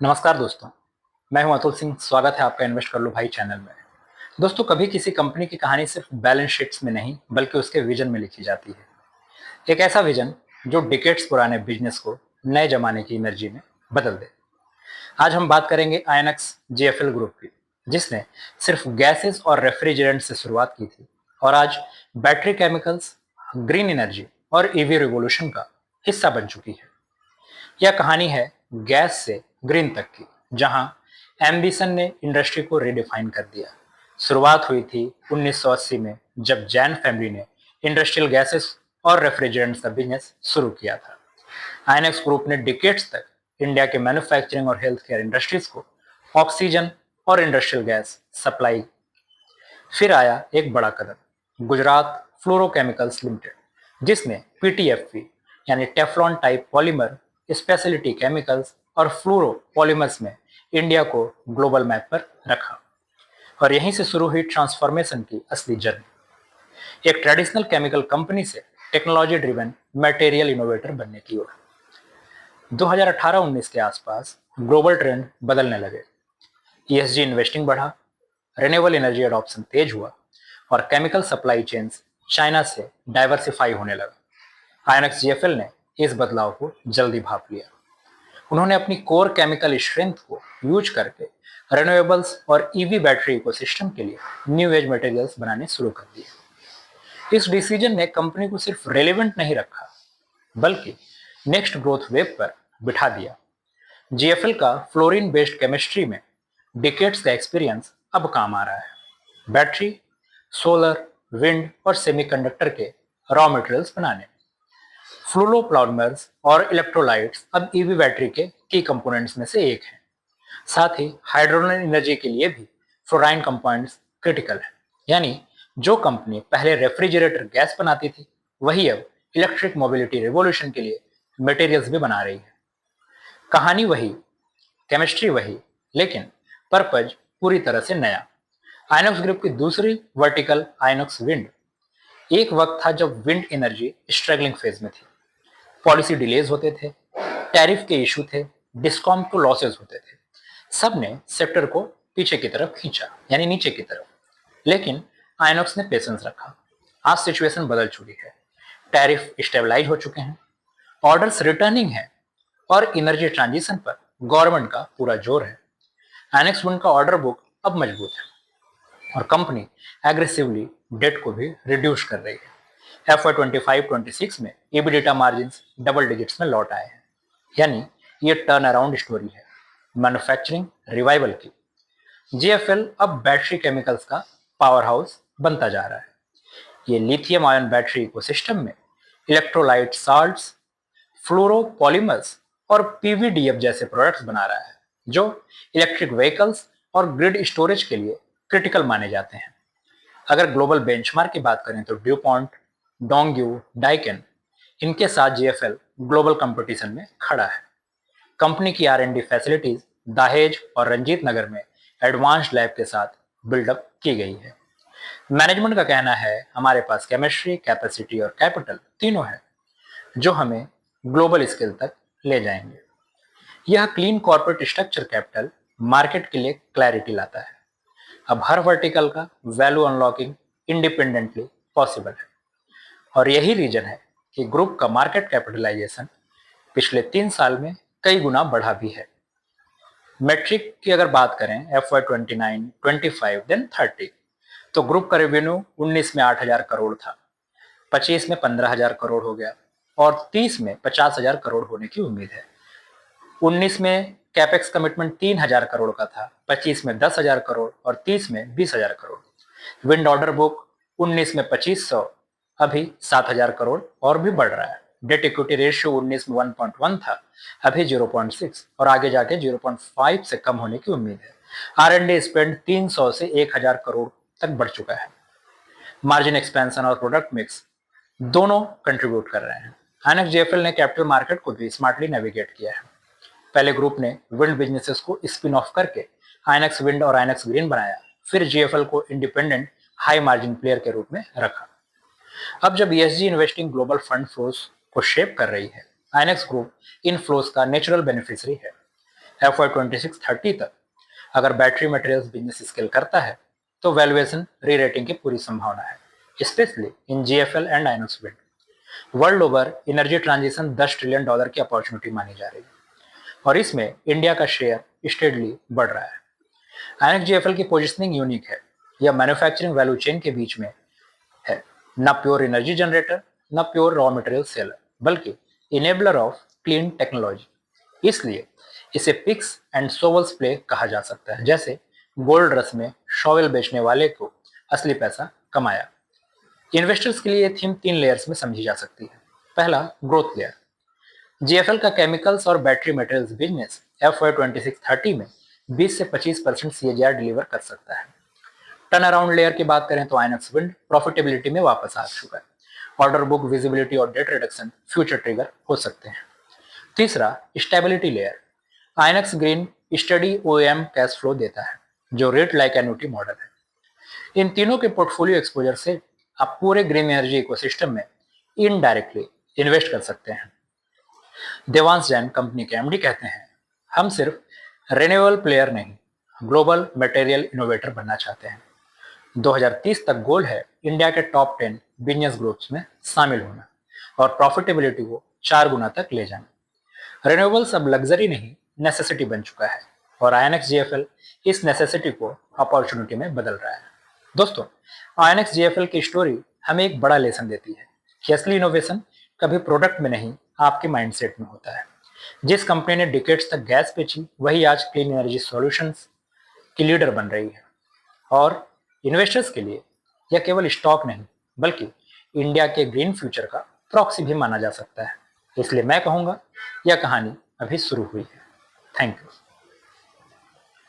नमस्कार दोस्तों, मैं हूं अतुल सिंह। स्वागत है आपका इन्वेस्ट कर लो भाई चैनल में। दोस्तों, कभी किसी कंपनी की कहानी सिर्फ बैलेंस शीट्स में नहीं बल्कि उसके विजन में लिखी जाती है। एक ऐसा विजन जो डिकेड्स पुराने बिजनेस को नए जमाने की एनर्जी में बदल दे। आज हम बात करेंगे आईएनएक्स जेएफएल ग्रुप की, जिसने सिर्फ गैसेस और रेफ्रिजरेंट से शुरुआत की थी और आज बैटरी केमिकल्स, ग्रीन एनर्जी और ईवी रिवॉल्यूशन का हिस्सा बन चुकी है। यह कहानी है गैस से ग्रीन तक की, जहां एम्बिशन ने इंडस्ट्री को रिडिफाइन कर दिया। शुरुआत हुई थी 1980 में, जब जैन फैमिली ने इंडस्ट्रियल गैसेस और रेफ्रिजरेंट्स का बिजनेस शुरू किया था। आईएनएक्स ग्रुप ने डिकेड्स तक इंडिया के मैन्युफैक्चरिंग और हेल्थ केयर इंडस्ट्रीज को ऑक्सीजन और इंडस्ट्रियल गैस सप्लाई। फिर आया एक बड़ा कदम, गुजरात फ्लोरोकेमिकल्स लिमिटेड, जिसने पीटीएफपी यानी Teflon type polymer, speciality chemicals और फ्लोरो पॉलीमर्स में इंडिया को ग्लोबल मैप पर रखा। और यहीं से शुरू हुई ट्रांसफॉर्मेशन की असली जर्नी, एक ट्रेडिशनल केमिकल कंपनी से टेक्नोलॉजी ड्रिवन मटेरियल इनोवेटर बनने की ओर। 2018-19 के आसपास ग्लोबल ट्रेंड बदलने लगे। ईएसजी इन्वेस्टिंग बढ़ा, रिन्यूएबल एनर्जी एडॉप्शन तेज हुआ और केमिकल सप्लाई चेन्स चाइना से डाइवर्सिफाई होने लगा। आईएनएक्स जीएफएल ने इस बदलाव को जल्दी भाप लिया। उन्होंने अपनी कोर केमिकल स्ट्रेंथ को यूज करके रिन्यूएबल्स और ईवी बैटरी इकोसिस्टम के लिए न्यू एज मटेरियल्स बनाने शुरू कर दिए। इस डिसीजन ने कंपनी को सिर्फ रेलेवेंट नहीं रखा, बल्कि नेक्स्ट ग्रोथ वेव पर बिठा दिया। जीएफएल का फ्लोरीन बेस्ड केमिस्ट्री में डिकेड्स का एक्सपीरियंस अब काम आ रहा है। बैटरी, सोलर, विंड और सेमीकंडक्टर के रॉ मटेरियल्स बनाने। फ्लूरोपॉलीमर्स और इलेक्ट्रोलाइट्स अब ईवी बैटरी के की कंपोनेंट्स में से एक हैं। साथ ही हाइड्रोजन एनर्जी के लिए भी फ्लोराइन कंपाउंड्स क्रिटिकल है। यानी जो कंपनी पहले रेफ्रिजरेटर गैस बनाती थी, वही अब इलेक्ट्रिक मोबिलिटी रिवॉल्यूशन के लिए मटेरियल्स भी बना रही है। कहानी वही, केमिस्ट्री वही, लेकिन पर्पज पूरी तरह से नया। आइनॉक्स ग्रुप की दूसरी वर्टिकल आइनॉक्स विंड। एक वक्त था जब विंड एनर्जी स्ट्रगलिंग फेज में थी। पॉलिसी डिलेज होते थे, टैरिफ के इशू थे, डिस्कॉम को लॉसेस होते थे। सब ने सेक्टर को पीछे की तरफ खींचा, यानी नीचे की तरफ। लेकिन आइनॉक्स ने पेशेंस रखा। आज सिचुएशन बदल चुकी है। टैरिफ स्टेबलाइज हो चुके हैं, ऑर्डर्स रिटर्निंग है और एनर्जी ट्रांजिशन पर गवर्नमेंट का पूरा जोर है। आइनॉक्स विंड का ऑर्डर बुक अब मजबूत है और कंपनी एग्रेसिवली डेट को भी रिड्यूस कर रही है। FY25-26 में EBITDA मार्जिन डबल डिजिट्स में लौट आए हैं। यानी ये टर्न अराउंड स्टोरी है मैन्युफैक्चरिंग रिवाइवल की। जीएफएल अब बैटरी केमिकल्स का पावर हाउस बनता जा रहा है। ये लिथियम आयन बैटरी इकोसिस्टम में इलेक्ट्रोलाइट साल्ट्स, फ्लोरोपॉलीमर्स और पीवीडीएफ जैसे प्रोडक्ट्स बना रहा है, जो इलेक्ट्रिक व्हीकल्स और ग्रिड स्टोरेज के लिए क्रिटिकल माने जाते हैं। अगर ग्लोबल बेंचमार्क की बात करें तो ड्यूपॉन्ट, डोंग्यू, डाइकेन, इनके साथ जीएफएल ग्लोबल कंपटीशन में खड़ा है। कंपनी की आर&डी फैसिलिटीज दहेज और रंजीत नगर में एडवांस्ड लैब के साथ बिल्डअप की गई है। मैनेजमेंट का कहना है, हमारे पास केमिस्ट्री, कैपेसिटी और कैपिटल तीनों है, जो हमें ग्लोबल स्केल तक ले जाएंगे। यह clean corporate structure capital market के लिए क्लैरिटी लाता है। अब हर वर्टिकल का वैल्यू अनलॉकिंग इंडिपेंडेंटली पॉसिबल है। और यही रीजन है कि ग्रुप का मार्केट कैपिटलाइजेशन पिछले 3 साल में कई गुना बढ़ा भी है। मेट्रिक की अगर बात करें FY29, 25 देन 30, तो ग्रुप का रेवेन्यू 19 में 8,000 करोड़ था, 25 में 15,000 करोड़ हो गया और 30 में 50,000 करोड़ होने की उम्मीद है। 19 में कैपेक्स कमिटमेंट 3,000 करोड़ का था, 25 में 10,000 करोड़ और 30 में 20,000 करोड़। विंड ऑर्डर बुक 19 में 2,500, अभी 7,000 करोड़ और भी बढ़ रहा है। डेट इक्विटी रेशियो 19 में 1.1 था, अभी 0.6 और आगे जाके 0.5 से कम होने की उम्मीद है। आर&डी स्पेंड 300 से 1,000 करोड़ तक बढ़ चुका है। मार्जिन एक्सपेंशन और प्रोडक्ट मिक्स दोनों कंट्रीब्यूट कर रहे हैं। आइनॉक्स जेएफएल ने कैपिटल मार्केट को भी स्मार्टली नेविगेट किया है। पहले ग्रुप ने विंड बिजनेसेस को स्पिन ऑफ करके आइनॉक्स विंड और आइनॉक्स ग्रीन बनाया, फिर जीएफएल को इंडिपेंडेंट हाई मार्जिन प्लेयर के रूप में रखा। अब जब ESG investing global fund flows को शेप कर रही है, आइनॉक्स ग्रुप इन फ्लोज का नेचुरल बेनिफिशियरी है। FY26-30 तक अगर बैटरी मटेरियल्स बिजनेस स्केल करता है तो वैल्यूएशन री रेटिंग की पूरी संभावना है, specially in GFL and INOX wind. World over energy transition $10 trillion की अपॉर्चुनिटी मानी जा रही है और इसमें इंडिया का शेयर स्टेडली बढ़ रहा है। आइनॉक्स जीएफएल की पोजिशनिंग यूनिक है, यह मैन्युफैक्चरिंग वैल्यू चेन के बीच में है, न प्योर एनर्जी जनरेटर न प्योर रॉ मटेरियल सेलर, बल्कि इनेबलर ऑफ क्लीन टेक्नोलॉजी। इसलिए इसे पिक्स एंड शोवल्स प्ले कहा जा सकता है, जैसे गोल्ड रश में शॉवेल बेचने वाले को असली पैसा कमाया। इन्वेस्टर्स के लिए ये थीम 3 लेयर्स में समझी जा सकती है। पहला, ग्रोथ लेयर। जीएफएल का केमिकल्स और बैटरी मटेरियल्स बिजनेस FY26-30 में 20 से 25% CAGR डिलीवर कर सकता है। टर्न अराउंड लेयर की बात करें तो आइनॉक्स विंड प्रॉफिटेबिलिटी में वापस आ चुका है। ऑर्डर बुक विजिबिलिटी और डेट रिडक्शन फ्यूचर ट्रिगर हो सकते हैं। तीसरा, stability layer. Inox green steady OM cash flow देता है, जो रेट लाइक एन्युटी मॉडल है। इन तीनों के पोर्टफोलियो एक्सपोजर से आप पूरे ग्रीन एनर्जी इकोसिस्टम में इनडायरेक्टली इन्वेस्ट कर सकते हैं। देवांश जैन कंपनी के एमडी कहते हैं, हम सिर्फ रिन्यूएबल प्लेयर नहीं, ग्लोबल मटेरियल इनोवेटर बनना चाहते हैं। 2030 तक गोल है इंडिया के टॉप 10 बिजनेस ग्रुप्स में शामिल होना और प्रॉफिटेबिलिटी को 4 गुना तक ले जाना। रिन्यूएबल्स अब लग्जरी नहीं, नेसेसिटी बन चुका है और आईएनएक्स जीएफएल इस नेसेसिटी को अपॉर्चुनिटी में बदल रहा है। दोस्तों, आईएनएक्स जीएफएल की स्टोरी हमें एक बड़ा लेसन देती है कि असली इनोवेशन कभी प्रोडक्ट में नहीं, आपके माइंडसेट में होता है। जिस कंपनी ने डिकेड्स तक गैस बेची, वही आज क्लीन एनर्जी सॉल्यूशंस की लीडर बन रही है। और इन्वेस्टर्स के लिए यह केवल स्टॉक नहीं, बल्कि इंडिया के ग्रीन फ्यूचर का प्रॉक्सी भी माना जा सकता है। इसलिए मैं कहूंगा, यह कहानी अभी शुरू हुई है। Thank you.